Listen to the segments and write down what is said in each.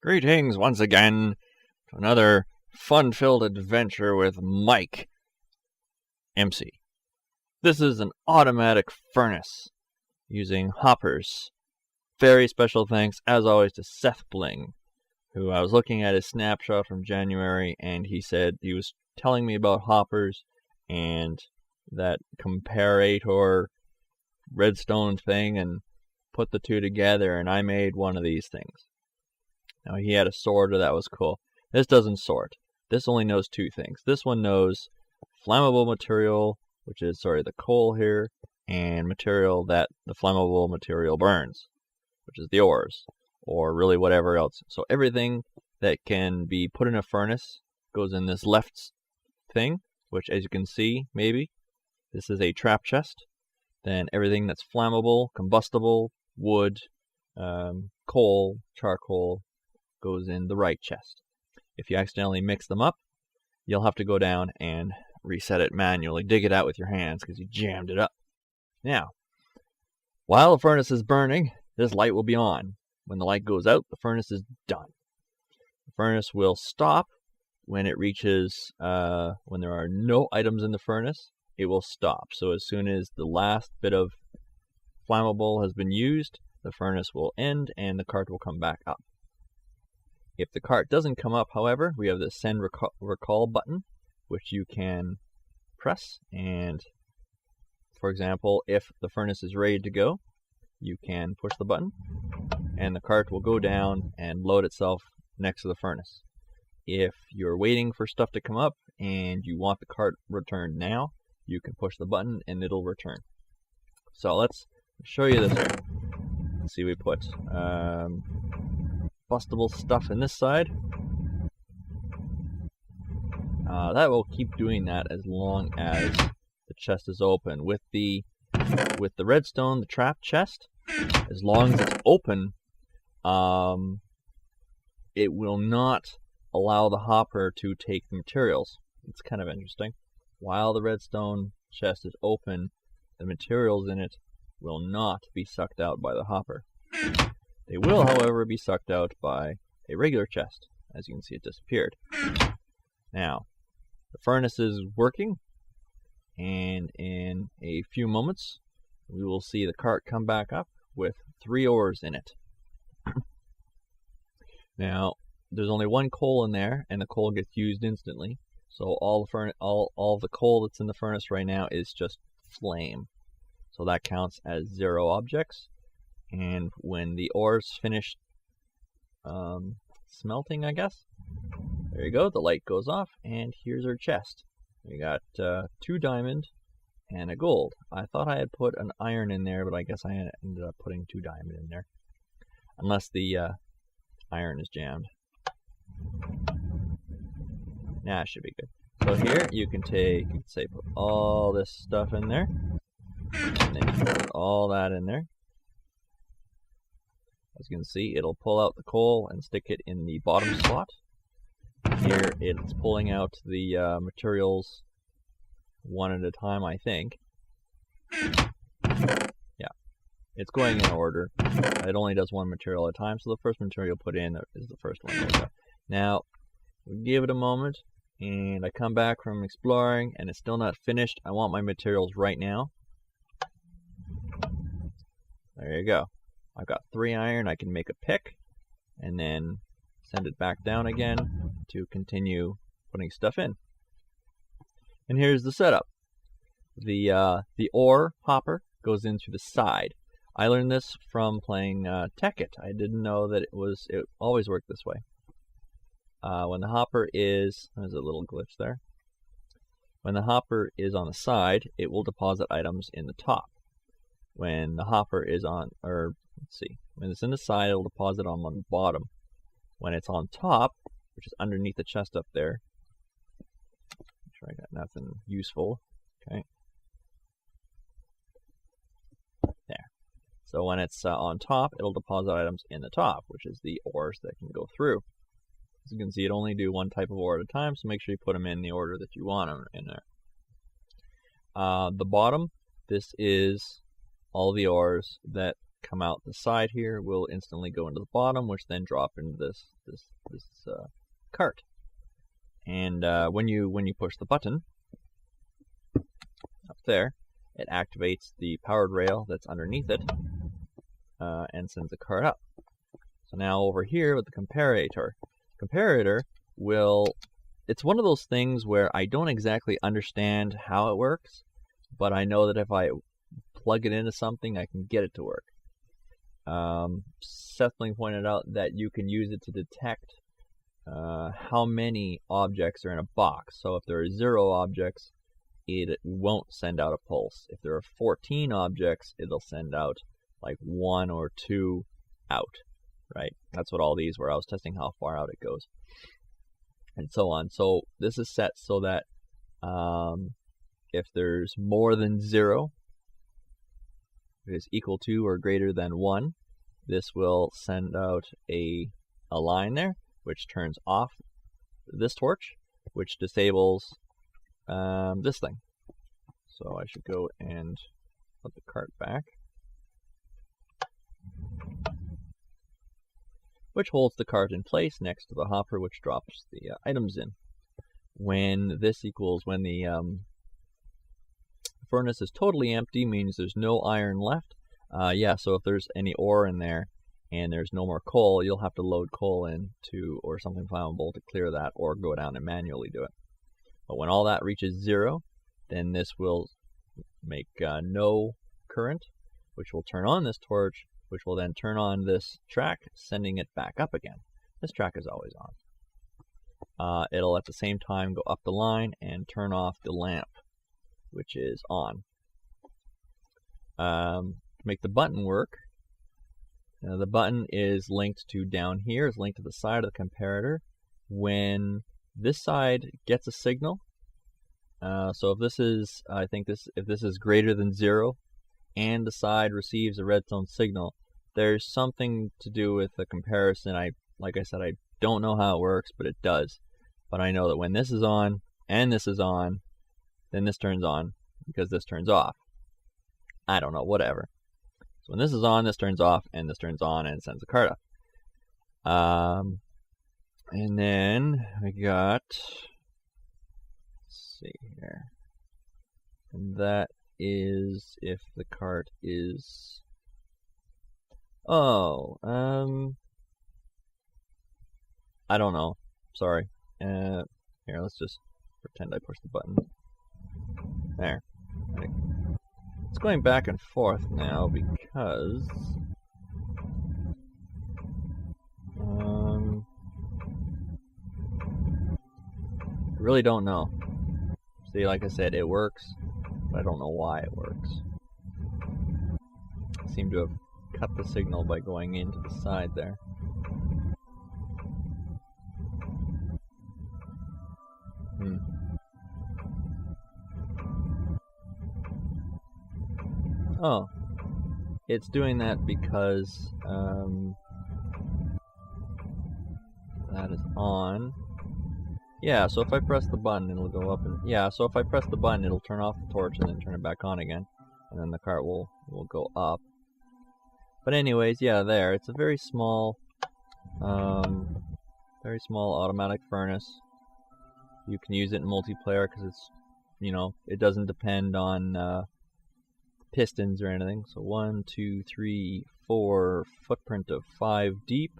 Greetings once again to another fun-filled adventure with Mike, MC. This is an automatic furnace using hoppers. Very special thanks, as always, to Seth Bling, who I was looking at his snapshot from January, and he said he was telling me about hoppers and that comparator redstone thing, and put the two together, and I made one of these things. Now, he had a sorter that was cool. This doesn't sort. This only knows two things. This one knows flammable material, which is, the coal here, and material that the flammable material burns, which is the ores, or really whatever else. So everything that can be put in a furnace goes in this left thing, which, as you can see, maybe, this is a trap chest. Then everything that's flammable, combustible, wood, coal, charcoal, goes in the right chest. If you accidentally mix them up, you'll have to go down and reset it manually. Dig it out with your hands because you jammed it up. Now, while the furnace is burning, this light will be on. When the light goes out, the furnace is done. The furnace will stop when it reaches, when there are no items in the furnace, it will stop. So as soon as the last bit of flammable has been used, the furnace will end and the cart will come back up. If the cart doesn't come up, however, we have the send recall button, which you can press, and for example, if the furnace is ready to go, you can push the button and the cart will go down and load itself next to the furnace. If you're waiting for stuff to come up and you want the cart returned now, you can push the button and it'll return. So let's show you this here. Let's see, we put bustable stuff in this side. That will keep doing that as long as the chest is open. With the redstone, the trap chest, as long as it's open, it will not allow the hopper to take the materials. It's kind of interesting. While the redstone chest is open, the materials in it will not be sucked out by the hopper. They will, however, be sucked out by a regular chest. As you can see, it disappeared. Now, the furnace is working, and in a few moments, we will see the cart come back up with 3 ores in it. Now, there's only one coal in there, and the coal gets used instantly. So all the coal that's in the furnace right now is just flame. So that counts as 0 objects. And when the ore's finished smelting, I guess, there you go, the light goes off, and here's our chest. We got 2 diamond and a gold. I thought I had put an iron in there, but I guess I ended up putting 2 diamond in there. Unless the iron is jammed. Nah, it should be good. So here, you can put all this stuff in there, and then you put all that in there. As you can see, it'll pull out the coal and stick it in the bottom slot. Here, it's pulling out the materials one at a time, I think. Yeah, it's going in order. It only does one material at a time, so the first material put in is the first one. Now, we give it a moment, and I come back from exploring, and it's still not finished. I want my materials right now. There you go. I've got 3 iron. I can make a pick, and then send it back down again to continue putting stuff in. And here's the setup. The ore hopper goes in through the side. I learned this from playing Tekkit. I didn't know that it always worked this way. When the hopper is, there's a little glitch there. When the hopper is on the side, it will deposit items in the top. When the hopper is on, when it's in the side, it'll deposit on the bottom. When it's on top, which is underneath the chest up there, make sure I got nothing useful. Okay. There. So when it's on top, it'll deposit items in the top, which is the ores that can go through. As you can see, it only do one type of ore at a time, so make sure you put them in the order that you want them in there. The bottom, this is all the ores that come out the side here will instantly go into the bottom, which then drop into this cart. And when you push the button up there, it activates the powered rail that's underneath it and sends the cart up. So now over here with the comparator will, it's one of those things where I don't exactly understand how it works, but I know that if I plug it into something, I can get it to work. Sethling pointed out that you can use it to detect how many objects are in a box. So if there are 0 objects, it won't send out a pulse. If there are 14 objects, it'll send out like 1 or 2 out, right? That's what all these were. I was testing how far out it goes, and so on. So this is set so that if there's more than 0, if it's equal to or greater than 1, this will send out a line there, which turns off this torch, which disables this thing. So I should go and put the cart back, which holds the cart in place next to the hopper, which drops the items in. When the furnace is totally empty, means there's no iron left. So if there's any ore in there and there's no more coal, you'll have to load coal into or something flammable to clear that, or go down and manually do it. But when all that reaches 0, then this will make no current, which will turn on this torch, which will then turn on this track, sending it back up again. This track is always on. It'll at the same time go up the line and turn off the lamp, which is on. To make the button work, the button is linked to down here, is linked to the side of the comparator. When this side gets a signal, so if this is, if this is greater than 0, and the side receives a redstone signal, there's something to do with the comparison. Like I said, I don't know how it works, but it does. But I know that when this is on and this is on, then this turns on because this turns off. I don't know, whatever. So when this is on, this turns off, and this turns on, and sends the cart up. And then I got, let's see here, and that is if the cart is, I don't know, sorry. Here, let's just pretend I pushed the button. There. It's going back and forth now because I really don't know. See, like I said, it works, but I don't know why it works. I seem to have cut the signal by going into the side there. Oh, it's doing that because that is on. Yeah, so if I press the button, it'll go up, and so if I press the button, it'll turn off the torch and then turn it back on again, and then the cart will go up. But anyways, yeah, there. It's a very small automatic furnace. You can use it in multiplayer because it's, it doesn't depend on pistons or anything. So 1, 2, 3, 4, footprint of 5 deep.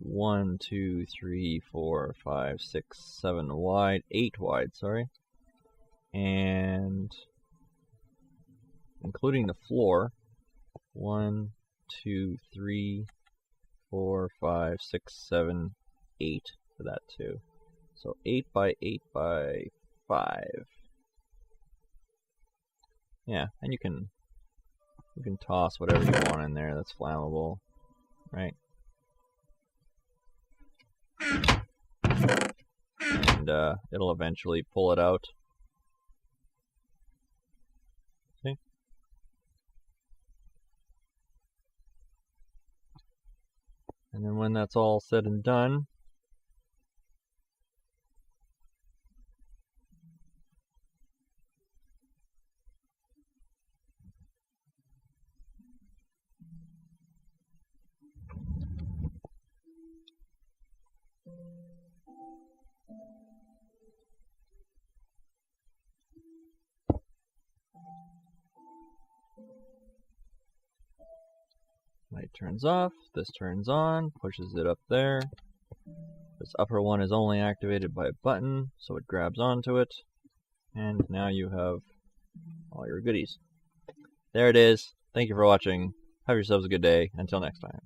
1, 2, 3, 4, 5, 6, 7 wide, 8 wide, sorry. And including the floor, 1, 2, 3, 4, 5, 6, 7, 8 for that too. So 8 by 8 by 5. Yeah, and you can toss whatever you want in there that's flammable, right? And it'll eventually pull it out. See? And then when that's all said and done, Light turns off, this turns on, pushes it up there. This upper one is only activated by a button, so it grabs onto it. And now you have all your goodies. There it is. Thank you for watching. Have yourselves a good day. Until next time.